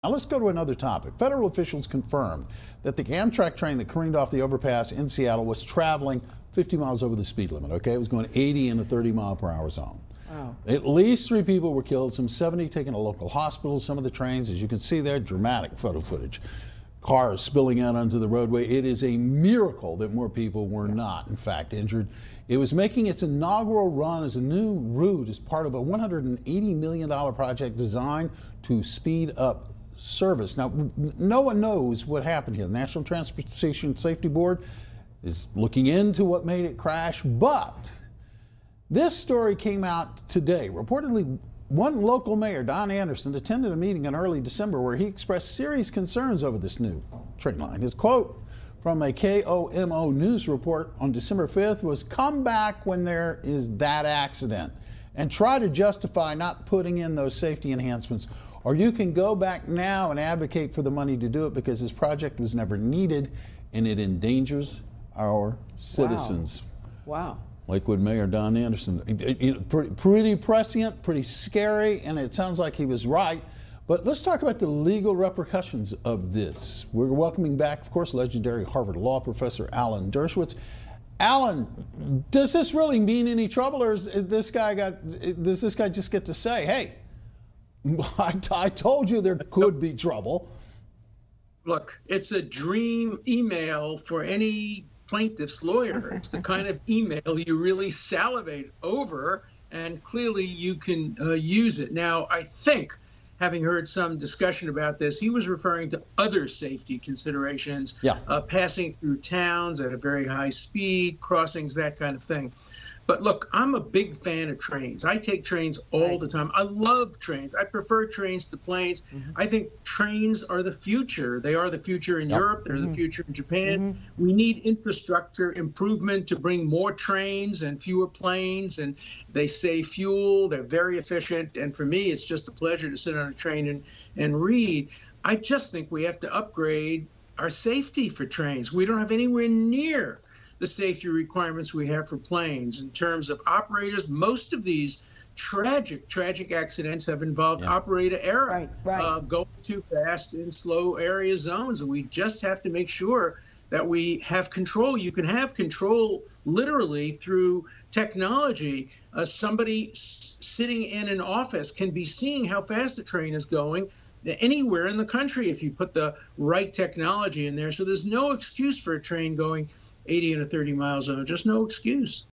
Now let's go to another topic. Federal officials confirmed that the Amtrak train that careened off the overpass in Seattle was traveling 50 miles over the speed limit, okay? It was going 80 in a 30-mile-per-hour zone. Wow. At least 3 people were killed, some 70 taken to local hospitals. Some of the trains, as you can see there, dramatic photo footage. Cars spilling out onto the roadway. It is a miracle that more people were not, in fact, injured. It was making its inaugural run as a new route as part of a $180 million project designed to speed up service. Now, no one knows what happened here. The National Transportation Safety Board is looking into what made it crash, but this story came out today. Reportedly, one local mayor, Don Anderson, attended a meeting in early December where he expressed serious concerns over this new train line. His quote from a KOMO news report on December 5th was, "Come back when there is that accident and try to justify not putting in those safety enhancements, or you can go back now and advocate for the money to do it because this project was never needed and it endangers our citizens." Wow. Lakewood Mayor Don Anderson. Pretty prescient, pretty scary, and it sounds like he was right. But let's talk about the legal repercussions of this. We're welcoming back, of course, legendary Harvard law professor Alan Dershowitz. Alan, does this really mean any trouble, or does this guy just get to say, hey, I told you there could be trouble? Look, it's a dream email for any plaintiff's lawyer. It's the kind of email you really salivate over, and clearly you can use it. Now, I think, having heard some discussion about this, he was referring to other safety considerations, passing through towns at a very high speed, crossings, that kind of thing. But look, I'm a big fan of trains. I take trains all the time. I love trains. I prefer trains to planes. I think trains are the future. They are the future in Europe. They're the future in Japan. We need infrastructure improvement to bring more trains and fewer planes, and they save fuel. They're very efficient. And for me, it's just a pleasure to sit on a train and read. I just think we have to upgrade our safety for trains. We don't have anywhere near the safety requirements we have for planes. In terms of operators, most of these tragic accidents have involved operator error, going too fast in slow area zones. And we just have to make sure that we have control. You can have control literally through technology. Somebody sitting in an office can be seeing how fast the train is going anywhere in the country if you put the right technology in there. So there's no excuse for a train going 80 in a 30-mile zone, just no excuse.